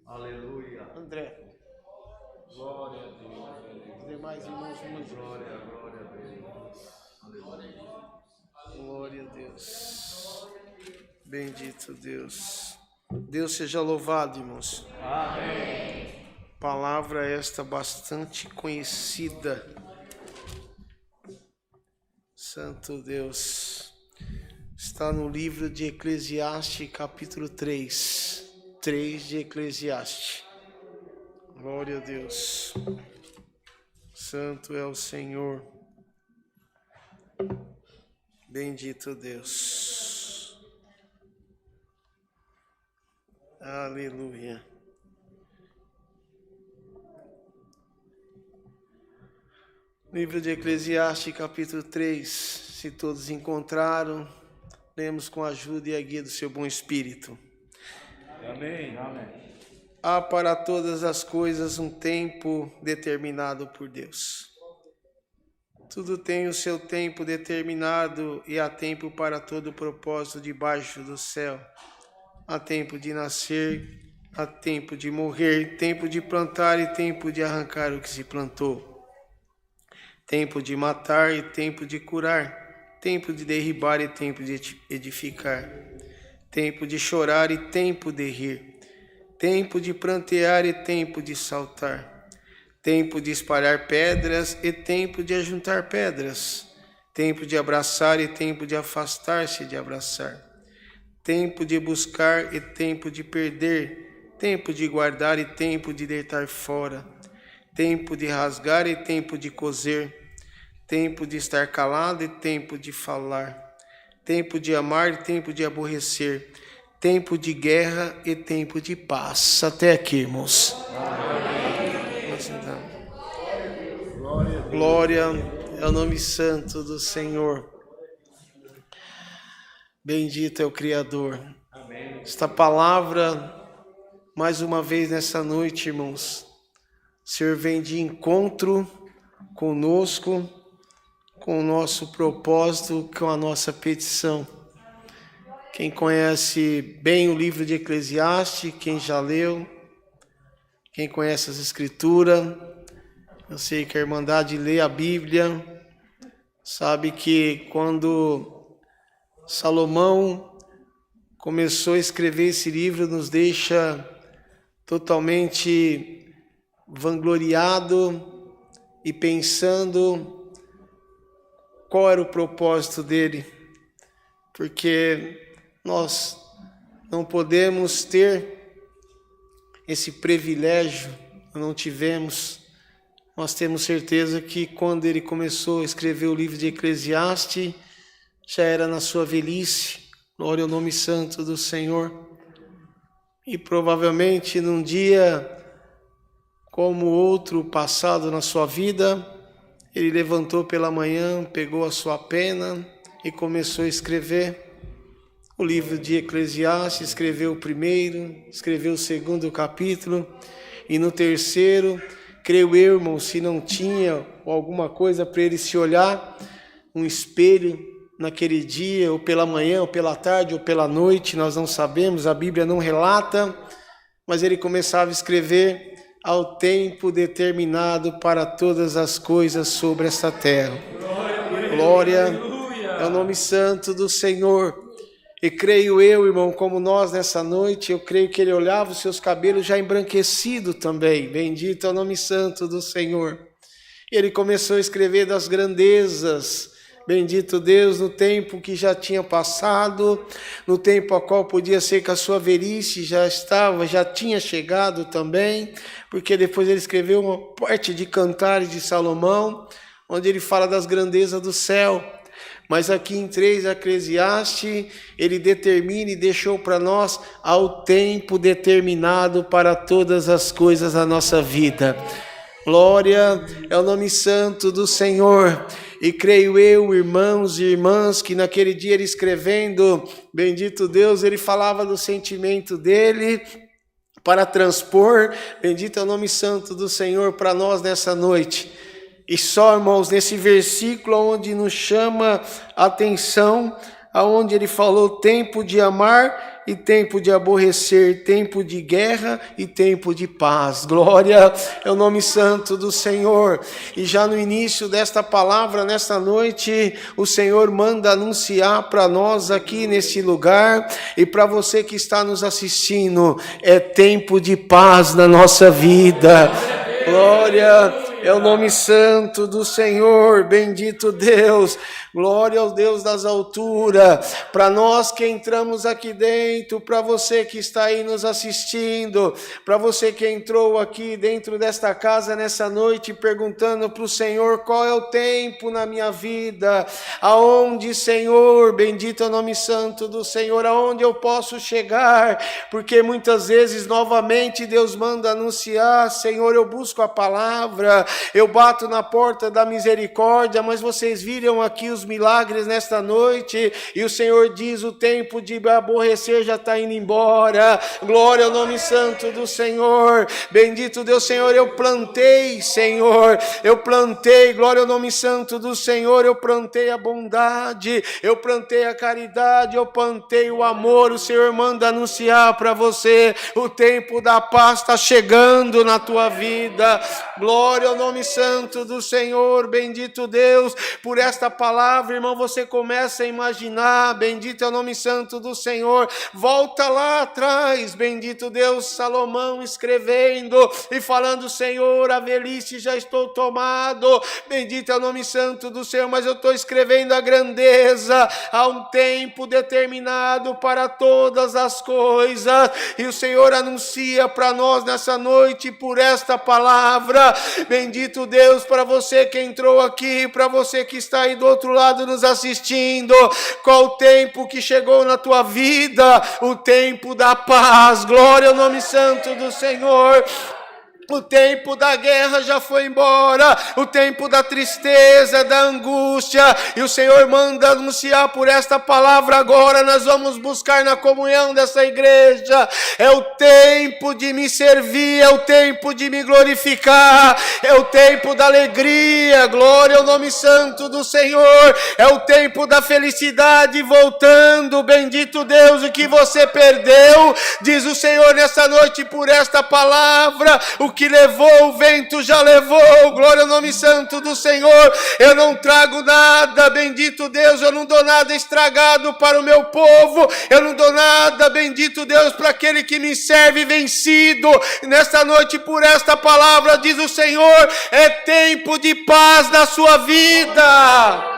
Aleluia. André. Glória a Deus. Os demais irmãos, muito Glória a Deus. Aleluia. glória a Deus. Bendito Deus. Deus seja louvado, irmãos. Amém. Palavra esta bastante conhecida. Santo Deus. Está no livro de Eclesiastes, capítulo 3. 3 de Eclesiastes. Glória a Deus. Santo é o Senhor. Bendito Deus. Aleluia. Livro de Eclesiastes, capítulo 3. Se todos encontraram, lemos com a ajuda e a guia do seu bom espírito. Amém. Amém. Há para todas as coisas um tempo determinado por Deus. Tudo tem o seu tempo determinado e há tempo para todo propósito debaixo do céu. Há tempo de nascer, há tempo de morrer, tempo de plantar e tempo de arrancar o que se plantou. Tempo de matar e tempo de curar, tempo de derribar e tempo de edificar. Tempo de chorar e tempo de rir. Tempo de prantear e tempo de saltar. Tempo de espalhar pedras e tempo de ajuntar pedras. Tempo de abraçar e tempo de afastar-se de abraçar. Tempo de buscar e tempo de perder. Tempo de guardar e tempo de deitar fora. Tempo de rasgar e tempo de coser. Tempo de estar calado e tempo de falar. Tempo de amar e tempo de aborrecer. Tempo de guerra e tempo de paz. Até aqui, irmãos. Glória ao nome santo do Senhor. Bendito é o Criador. Amém. Esta palavra, mais uma vez nessa noite, irmãos, o Senhor vem de encontro conosco, com o nosso propósito, com a nossa petição. Quem conhece bem o livro de Eclesiastes, quem já leu, quem conhece as Escrituras, eu sei que a Irmandade lê a Bíblia, sabe que quando Salomão começou a escrever esse livro, nos deixa totalmente vangloriado e pensando qual era o propósito dele, porque nós não podemos ter esse privilégio, não tivemos. Nós temos certeza que quando ele começou a escrever o livro de Eclesiastes, já era na sua velhice, glória ao nome santo do Senhor. E provavelmente num dia como outro passado na sua vida, ele levantou pela manhã, pegou a sua pena e começou a escrever o livro de Eclesiastes, escreveu o primeiro, escreveu o segundo capítulo, e no terceiro, creio eu, irmão, se não tinha alguma coisa para ele se olhar, um espelho naquele dia, ou pela manhã, ou pela tarde, ou pela noite, nós não sabemos, a Bíblia não relata, mas ele começava a escrever ao tempo determinado para todas as coisas sobre esta terra. Glória ao nome santo do Senhor. E creio eu, irmão, como nós nessa noite, eu creio que ele olhava os seus cabelos já embranquecidos também. Bendito é o nome santo do Senhor. E ele começou a escrever das grandezas. Bendito Deus, no tempo que já tinha passado, no tempo a qual podia ser que a sua velhice já tinha chegado também, porque depois ele escreveu uma parte de Cantares de Salomão, onde ele fala das grandezas do céu. Mas aqui em 3 Eclesiastes, ele determina e deixou para nós ao tempo determinado para todas as coisas da nossa vida. Glória é o nome santo do Senhor. E creio eu, irmãos e irmãs, que naquele dia ele escrevendo, bendito Deus, ele falava do sentimento dele para transpor, bendito é o nome santo do Senhor para nós nessa noite. E só, irmãos, nesse versículo onde nos chama a atenção aonde ele falou tempo de amar e tempo de aborrecer, tempo de guerra e tempo de paz. Glória ao nome santo do Senhor. E já no início desta palavra, nesta noite, o Senhor manda anunciar para nós aqui nesse lugar e para você que está nos assistindo, é tempo de paz na nossa vida. Glória ao nome santo do Senhor, bendito Deus, glória ao Deus das alturas. Para nós que entramos aqui dentro, para você que está aí nos assistindo, para você que entrou aqui dentro desta casa nessa noite perguntando para o Senhor qual é o tempo na minha vida, aonde, Senhor, bendito é o nome santo do Senhor, aonde eu posso chegar, porque muitas vezes novamente Deus manda anunciar, Senhor, eu busco a palavra, eu bato na porta da misericórdia, mas vocês viram aqui os milagres nesta noite, e o Senhor diz, o tempo de aborrecer já está indo embora. Glória ao nome santo do Senhor, bendito Deus. Senhor, eu plantei, Senhor, eu plantei, glória ao nome santo do Senhor, eu plantei a bondade, eu plantei a caridade, eu plantei o amor. O Senhor manda anunciar para você, o tempo da paz está chegando na tua vida. Glória ao nome santo do Senhor, bendito Deus, por esta palavra, irmão, você começa a imaginar, bendito é o nome santo do Senhor, volta lá atrás, bendito Deus, Salomão escrevendo e falando, Senhor, a velhice já estou tomado, bendito é o nome santo do Senhor, mas eu estou escrevendo a grandeza, há um tempo determinado para todas as coisas, e o Senhor anuncia para nós nessa noite, por esta palavra, bendito Deus, para você que entrou aqui, para você que está aí do outro lado nos assistindo, qual o tempo que chegou na tua vida? O tempo da paz, glória ao nome santo do Senhor. O tempo da guerra já foi embora, o tempo da tristeza, da angústia, e o Senhor manda anunciar por esta palavra agora, nós vamos buscar na comunhão dessa igreja, é o tempo de me servir, é o tempo de me glorificar, é o tempo da alegria, glória ao nome santo do Senhor, é o tempo da felicidade voltando, bendito Deus, o que você perdeu, diz o Senhor nessa noite por esta palavra, o que levou, o vento já levou, glória ao nome santo do Senhor, eu não trago nada, bendito Deus, eu não dou nada estragado para o meu povo, eu não dou nada, bendito Deus, para aquele que me serve vencido, nesta noite por esta palavra, diz o Senhor, é tempo de paz na sua vida.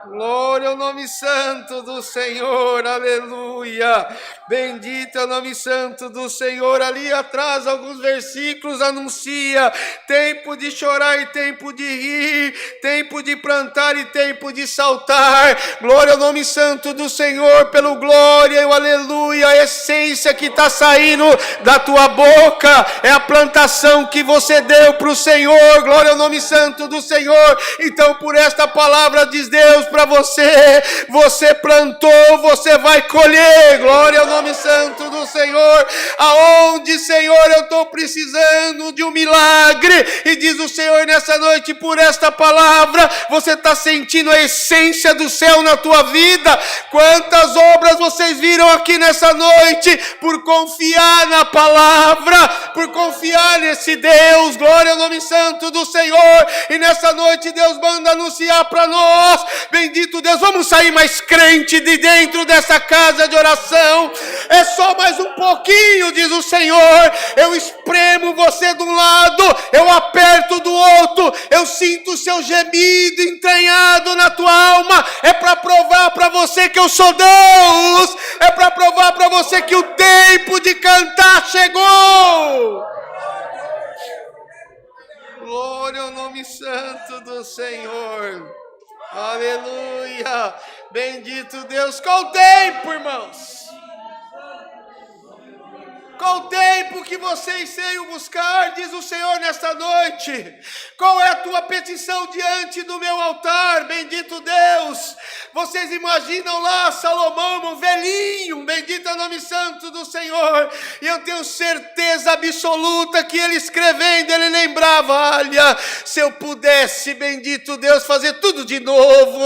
Glória ao nome santo do Senhor, aleluia, bendito é o nome santo do Senhor. Ali atrás alguns versículos anuncia tempo de chorar e tempo de rir, tempo de plantar e tempo de saltar, glória ao nome santo do Senhor, pelo glória e o aleluia, a essência que está saindo da tua boca, é a plantação que você deu para o Senhor, glória ao nome santo do Senhor. Então por esta palavra diz Deus para você plantou, você vai colher, glória ao nome santo do Senhor. Aonde, Senhor, eu estou precisando de um milagre, e diz o Senhor nessa noite por esta palavra, você está sentindo a essência do céu na tua vida? Quantas obras vocês viram aqui nessa noite por confiar na palavra, por confiar nesse Deus, glória ao nome santo do Senhor. E nessa noite Deus manda anunciar para nós, bendito Deus, vamos sair mais crente de dentro dessa casa de oração, é só mais um pouquinho, diz o Senhor, eu espremo você de um lado, eu aperto do outro, eu sinto o seu gemido entranhado na tua alma, é para provar para você que eu sou Deus, é para provar para você que o tempo de cantar chegou. Glória ao nome santo do Senhor. Aleluia, bendito Deus. Qual o tempo, irmãos? Qual o tempo que vocês veio buscar, diz o Senhor nesta noite? Qual é a tua petição diante do meu altar, bendito Deus? Vocês imaginam lá Salomão, um velhinho, bendito é o nome santo do Senhor, e eu tenho certeza absoluta que ele escrevendo, ele lembrava, olha, se eu pudesse, bendito Deus, fazer tudo de novo,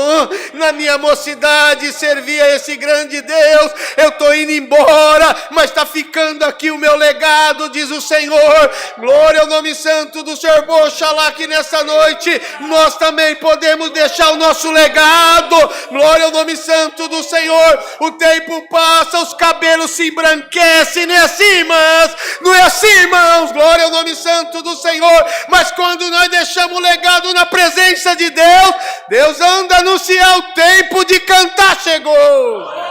na minha mocidade, servir a esse grande Deus, eu estou indo embora, mas está ficando aqui o meu legado, diz o Senhor, glória ao nome santo do Senhor, Oxalá que nessa noite, nós também podemos deixar o nosso legado, glória ao nome santo do Senhor, o tempo passa, os cabelos se embranquecem, não é assim, irmãs? Não é assim, irmãos? Glória ao nome santo do Senhor, mas quando nós deixamos o legado na presença de Deus, Deus anda a anunciar o tempo de cantar chegou.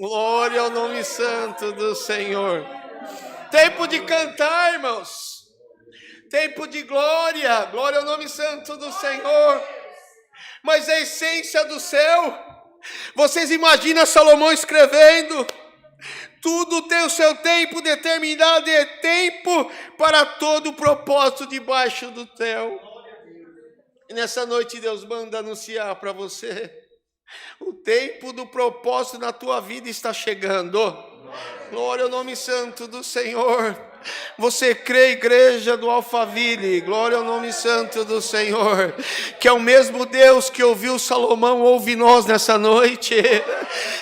Glória ao nome santo do Senhor. Tempo de cantar, irmãos. Tempo de glória. Glória ao nome santo do Senhor. Mas a essência do céu. Vocês imaginam Salomão escrevendo? Tudo tem o seu tempo determinado, e é tempo para todo o propósito debaixo do céu. E nessa noite Deus manda anunciar para você. O tempo do propósito na tua vida está chegando. Glória ao nome santo do Senhor. Você crê, igreja do Alphaville, glória ao nome santo do Senhor, que é o mesmo Deus que ouviu Salomão, ouve nós nessa noite.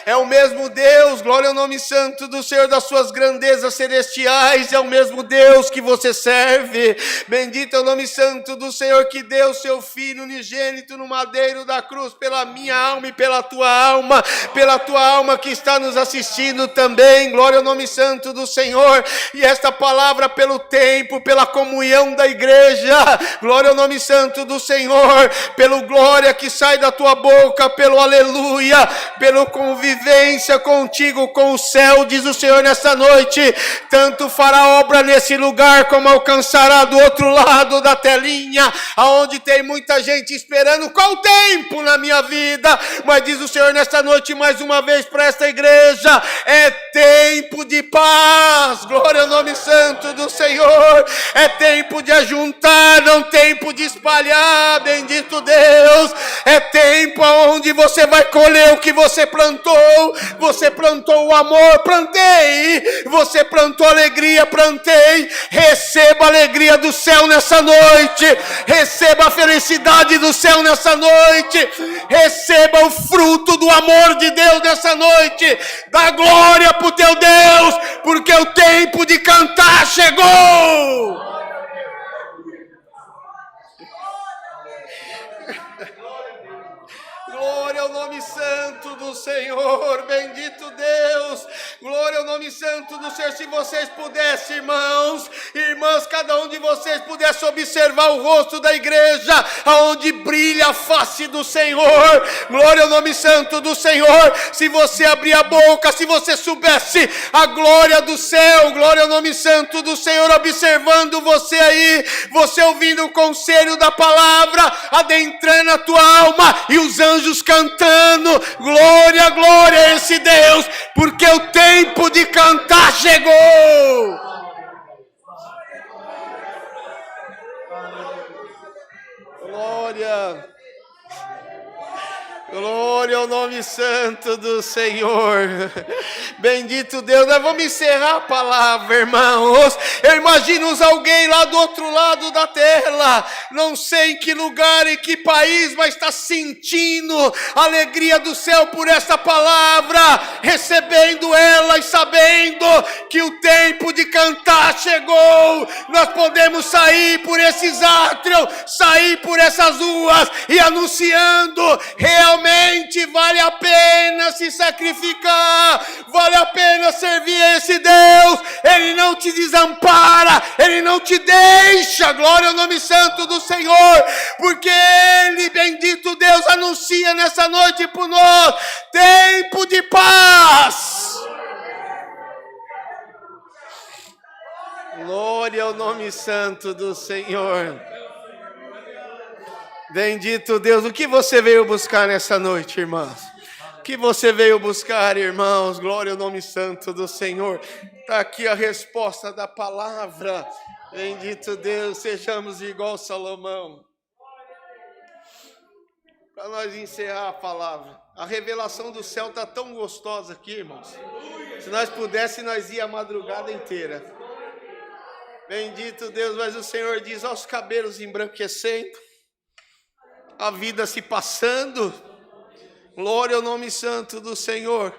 É o mesmo Deus, glória ao nome santo do Senhor, das suas grandezas celestiais, é o mesmo Deus que você serve. Bendito é o nome santo do Senhor, que deu seu Filho unigênito no madeiro da cruz, pela minha alma e pela tua alma que está nos assistindo também, glória ao nome santo do Senhor. E esta palavra pelo tempo, pela comunhão da igreja, glória ao nome santo do Senhor, pelo glória que sai da tua boca, pelo aleluia, pela convivência contigo com o céu, diz o Senhor nessa noite, tanto fará obra nesse lugar, como alcançará do outro lado da telinha, aonde tem muita gente esperando, qual o tempo na minha vida, mas diz o Senhor nessa noite, mais uma vez para esta igreja, é tempo de paz, glória ao nome santo do Senhor, é tempo de ajuntar, não tempo de espalhar, bendito Deus, é tempo onde você vai colher o que você plantou o amor, plantei, você plantou alegria, plantei, receba a alegria do céu nessa noite, receba a felicidade do céu nessa noite, receba o fruto do amor de Deus nessa noite, dá glória para o teu Deus, porque o tempo de cantar chegou. Glória ao nome santo do Senhor, bendito Deus, glória ao nome santo do Senhor. Se vocês pudessem, irmãos, irmãs, cada um de vocês pudesse observar o rosto da igreja, aonde brilha a face do Senhor, glória ao nome santo do Senhor. Se você abrir a boca, se você soubesse a glória do céu, glória ao nome santo do Senhor, observando você aí, você ouvindo o conselho da palavra, adentrando a tua alma, e os anjos cantando, glória, glória a esse Deus, porque o tempo de cantar chegou. Glória, glória ao nome santo do Senhor. Bendito Deus. Nós vamos encerrar a palavra, irmãos. Eu imagino alguém lá do outro lado da tela, não sei em que lugar, em que país, mas está sentindo a alegria do céu por essa palavra, recebendo ela e sabendo que o tempo de cantar chegou. Nós podemos sair por esses átrios, sair por essas ruas e anunciando, realmente vale a pena se sacrificar, vale a pena servir a esse Deus, Ele não te desampara, Ele não te deixa, glória ao nome santo do Senhor, porque Ele, bendito Deus, anuncia nessa noite por nós, tempo de paz. Glória ao nome santo do Senhor. Bendito Deus, o que você veio buscar nessa noite, irmãos? O que você veio buscar, irmãos? Glória ao nome santo do Senhor. Está aqui a resposta da palavra. Bendito Deus, sejamos igual Salomão. Para nós encerrar a palavra. A revelação do céu está tão gostosa aqui, irmãos. Se nós pudéssemos, nós ia a madrugada inteira. Bendito Deus, mas o Senhor diz, aos cabelos embranquecendo, a vida se passando. Glória ao nome santo do Senhor.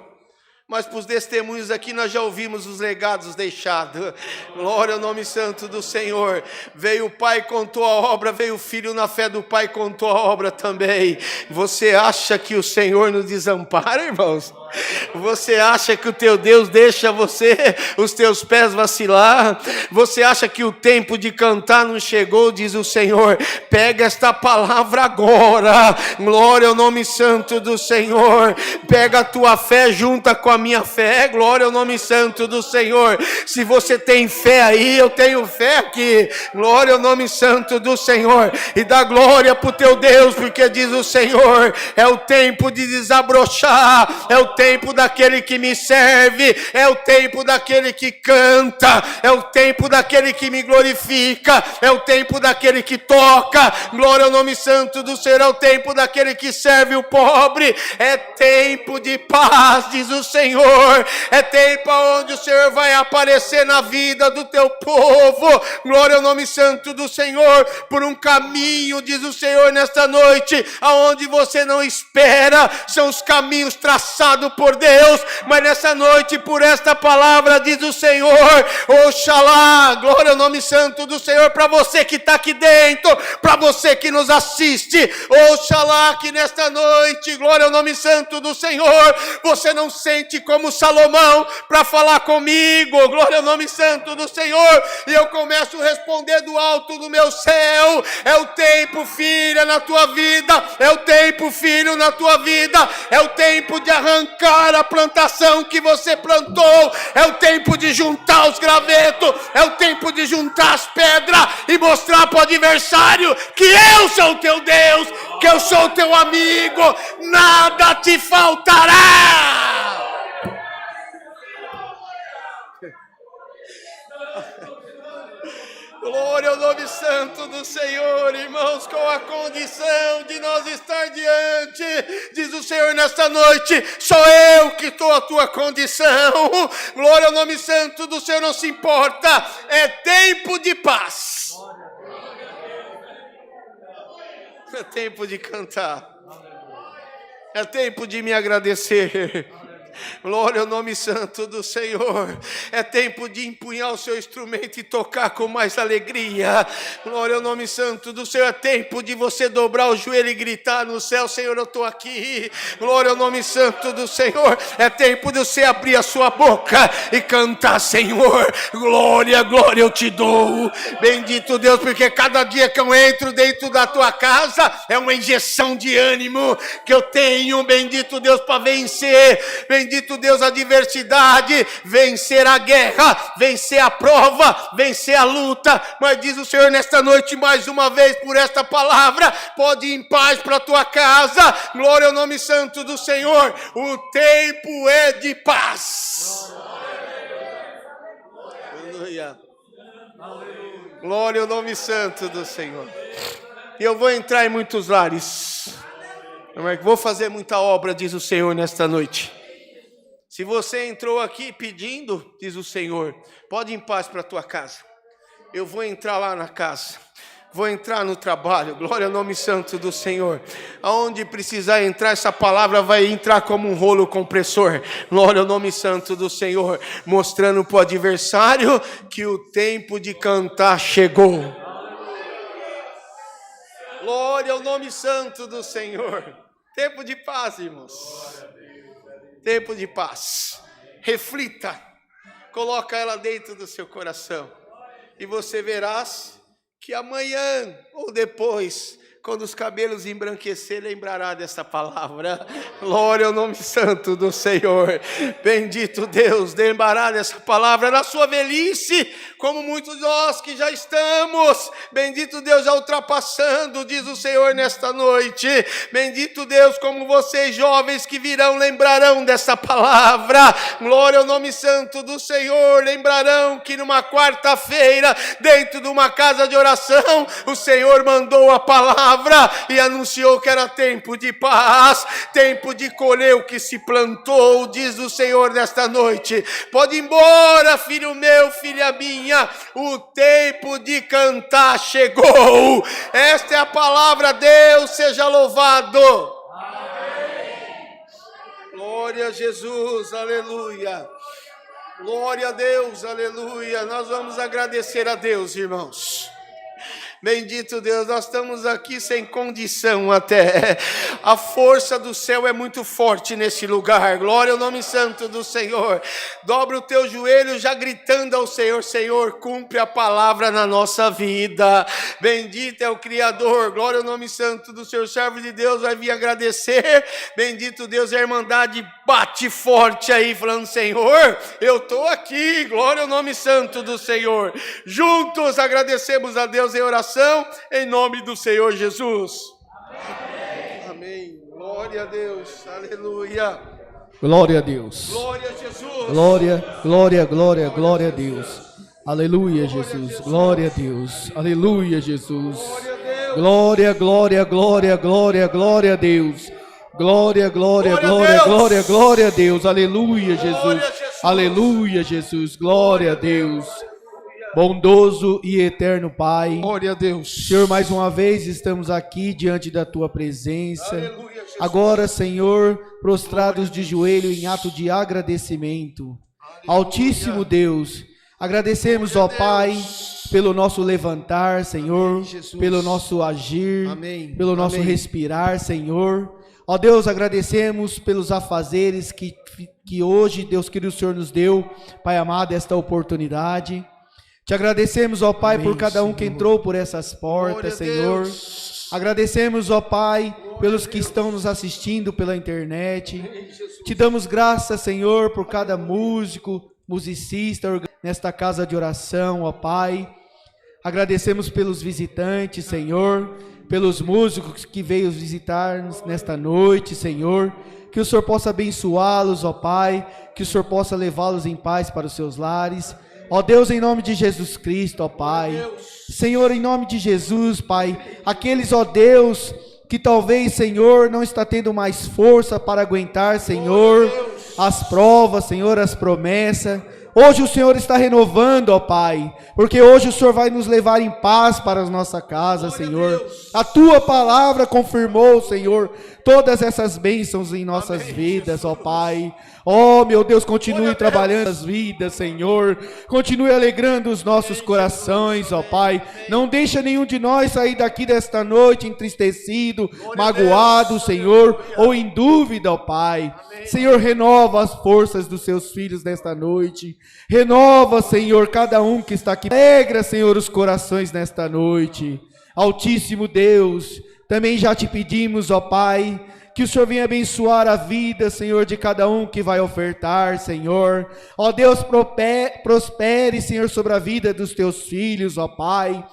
Mas para os testemunhos aqui nós já ouvimos os legados deixados. Glória ao nome santo do Senhor. Veio o Pai, contou a obra, veio o Filho na fé do Pai, contou a obra também. Você acha que o Senhor nos desampara, irmãos? Você acha que o teu Deus deixa os teus pés vacilar? Você acha que o tempo de cantar não chegou, diz o Senhor? Pega esta palavra agora. Glória ao nome santo do Senhor. Pega a tua fé, junta com a minha fé. Glória ao nome santo do Senhor. Se você tem fé aí, eu tenho fé aqui. Glória ao nome santo do Senhor. E dá glória para o teu Deus, porque diz o Senhor, é o tempo de desabrochar, é o tempo daquele que me serve, é o tempo daquele que canta, é o tempo daquele que me glorifica, é o tempo daquele que toca. Glória ao nome santo do Senhor. É o tempo daquele que serve o pobre. É tempo de paz, diz o Senhor. É tempo onde o Senhor vai aparecer na vida do teu povo. Glória ao nome santo do Senhor. Por um caminho, diz o Senhor, nesta noite, aonde você não espera. São os caminhos traçados por Deus, mas nessa noite, por esta palavra, diz o Senhor, Oxalá, glória ao nome santo do Senhor, para você que está aqui dentro, para você que nos assiste, Oxalá, que nesta noite, glória ao nome santo do Senhor, você não sente como Salomão para falar comigo, glória ao nome santo do Senhor, e eu começo a responder do alto do meu céu. É o tempo, filha, na tua vida, é o tempo, filho, na tua vida, é o tempo de arrancar a plantação que você plantou, é o tempo de juntar os gravetos, é o tempo de juntar as pedras e mostrar para o adversário que eu sou o teu Deus, que eu sou o teu amigo, nada te faltará. Glória ao nome santo do Senhor, irmãos, com a condição de nós estar diante, diz o Senhor nesta noite, sou eu que estou a tua condição. Glória ao nome santo do Senhor, não se importa, é tempo de paz, é tempo de cantar, é tempo de me agradecer. Glória ao nome santo do Senhor. É tempo de empunhar o seu instrumento e tocar com mais alegria. Glória ao nome santo do Senhor. É tempo de você dobrar o joelho e gritar no céu, Senhor, eu estou aqui. Glória ao nome santo do Senhor. É tempo de você abrir a sua boca e cantar, Senhor, glória, glória eu te dou. Bendito Deus, porque cada dia que eu entro dentro da tua casa é uma injeção de ânimo que eu tenho, bendito Deus, para vencer. Bendito Deus, a adversidade, vencer a guerra, vencer a prova, vencer a luta. Mas diz o Senhor nesta noite, mais uma vez, por esta palavra, pode ir em paz para a tua casa. Glória ao nome santo do Senhor. O tempo é de paz. Aleluia. Glória ao nome santo do Senhor. E eu vou entrar em muitos lares. Vou fazer muita obra, diz o Senhor, nesta noite. Se você entrou aqui pedindo, diz o Senhor, pode ir em paz para a tua casa. Eu vou entrar lá na casa. Vou entrar no trabalho, glória ao nome santo do Senhor. Aonde precisar entrar, essa palavra vai entrar como um rolo compressor. Glória ao nome santo do Senhor. Mostrando para o adversário que o tempo de cantar chegou. Glória ao nome santo do Senhor. Tempo de paz, irmãos. Tempo de paz. Reflita. Coloca ela dentro do seu coração. E você verás que amanhã ou depois quando os cabelos embranquecer, lembrará dessa palavra. Glória ao nome santo do Senhor. Bendito Deus, lembrará dessa palavra na sua velhice, como muitos de nós que já estamos. Bendito Deus, já ultrapassando, diz o Senhor nesta noite. Bendito Deus, como vocês jovens que virão, lembrarão dessa palavra. Glória ao nome santo do Senhor. Lembrarão que numa quarta-feira, dentro de uma casa de oração, o Senhor mandou a palavra e anunciou que era tempo de paz, tempo de colher o que se plantou, diz o Senhor nesta noite. Pode ir embora, filho meu, filha minha, o tempo de cantar chegou. Esta é a palavra, Deus seja louvado. Amém. Glória a Jesus, aleluia. Glória a Deus, aleluia. Nós vamos agradecer a Deus, irmãos. Bendito Deus, nós estamos aqui sem condição até. A força do céu é muito forte nesse lugar. Glória ao nome santo do Senhor. Dobra o teu joelho já gritando ao Senhor: Senhor, cumpre a palavra na nossa vida. Bendito é o Criador. Glória ao nome santo do Senhor. Servo de Deus vai vir agradecer. Bendito Deus, a Irmandade bate forte aí, falando: Senhor, eu estou aqui. Glória ao nome santo do Senhor. Juntos agradecemos a Deus em oração, em nome do Senhor Jesus. Amém. Amém. Glória a Deus. Aleluia. Glória a Deus. Glória a Jesus. Glória, glória, glória, glória a Deus. Aleluia, Jesus. Glória a Deus. Aleluia, Jesus. Glória, glória, glória, glória, glória a Deus. Glória, glória, glória, glória, glória a Deus. Aleluia, Jesus. Aleluia, Jesus. Glória a Deus. Bondoso e eterno Pai, Glória a Deus. Senhor, mais uma vez estamos aqui diante da Tua presença. Aleluia, Jesus. Agora, Senhor, prostrados de joelho em ato de agradecimento. Altíssimo Deus, agradecemos, ó Pai, pelo nosso levantar, Senhor, pelo nosso agir, Amém. pelo nosso Amém. respirar, Senhor. Ó Deus, agradecemos pelos afazeres que hoje, Deus querido, o Senhor nos deu, Pai amado, esta oportunidade. Te agradecemos, ó Pai, Amém, por cada um que Senhor. entrou por essas portas, Glória a Senhor. Deus. Agradecemos, ó Pai, pelos que estão nos assistindo pela internet. Te damos graças, Senhor, por cada músico, musicista, nesta casa de oração, ó Pai. Agradecemos pelos visitantes, Senhor, pelos músicos que veio visitar-nos nesta noite, Senhor. Que o Senhor possa abençoá-los, ó Pai, que o Senhor possa levá-los em paz para os seus lares. Ó Deus, em nome de Jesus Cristo, ó Pai. Senhor, em nome de Jesus, Pai, aqueles, ó Deus, que talvez, Senhor, não está tendo mais força para aguentar, Senhor, as provas, Senhor, as promessas. Hoje o Senhor está renovando, ó Pai, porque hoje o Senhor vai nos levar em paz para a nossa casa, Senhor. A Tua palavra confirmou, Senhor, todas essas bênçãos em nossas vidas, ó Pai. Oh, meu Deus, continue trabalhando as vidas, Senhor. Continue alegrando os nossos corações, ó Pai. Não deixa nenhum de nós sair daqui desta noite entristecido, magoado, Senhor, ou em dúvida, ó Pai. Senhor, renova as forças dos seus filhos nesta noite. Renova, Senhor, cada um que está aqui. Alegra, Senhor, os corações nesta noite. Altíssimo Deus, também já te pedimos, ó Pai, que o Senhor venha abençoar a vida, Senhor, de cada um que vai ofertar, Senhor. Ó Deus, prospere, Senhor, sobre a vida dos teus filhos, ó Pai.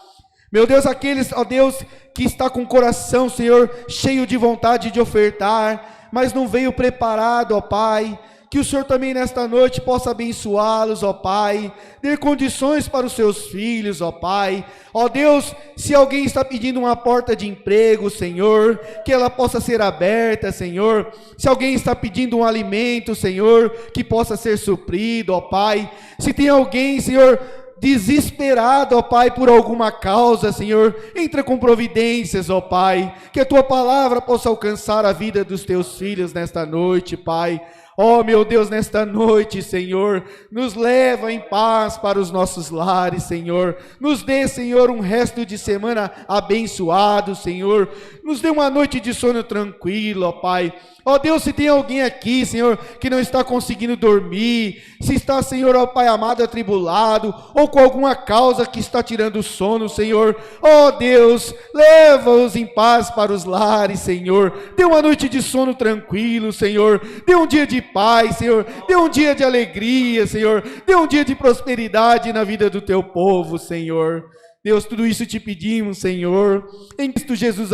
Meu Deus, aqueles, ó Deus, que está com o coração, Senhor, cheio de vontade de ofertar, mas não veio preparado, ó Pai. Que o Senhor também nesta noite possa abençoá-los, ó Pai, dar condições para os seus filhos, ó Pai. Ó Deus, se alguém está pedindo uma porta de emprego, Senhor, que ela possa ser aberta, Senhor. Se alguém está pedindo um alimento, Senhor, que possa ser suprido, ó Pai. Se tem alguém, Senhor, desesperado, ó Pai, por alguma causa, Senhor, entra com providências, ó Pai, que a Tua palavra possa alcançar a vida dos Teus filhos nesta noite, Pai. Ó meu Deus, nesta noite, Senhor, nos leva em paz para os nossos lares, Senhor. Nos dê, Senhor, um resto de semana abençoado, Senhor. Nos dê uma noite de sono tranquilo, ó Pai. Ó Deus, se tem alguém aqui, Senhor, que não está conseguindo dormir, se está, Senhor, ó Pai amado, atribulado, ou com alguma causa que está tirando o sono, Senhor, ó Deus, leva-os em paz para os lares, Senhor. Dê uma noite de sono tranquilo, Senhor. Dê um dia de paz, Senhor. Dê um dia de alegria, Senhor. Dê um dia de prosperidade na vida do teu povo, Senhor. Deus, tudo isso te pedimos, Senhor, em Cristo Jesus.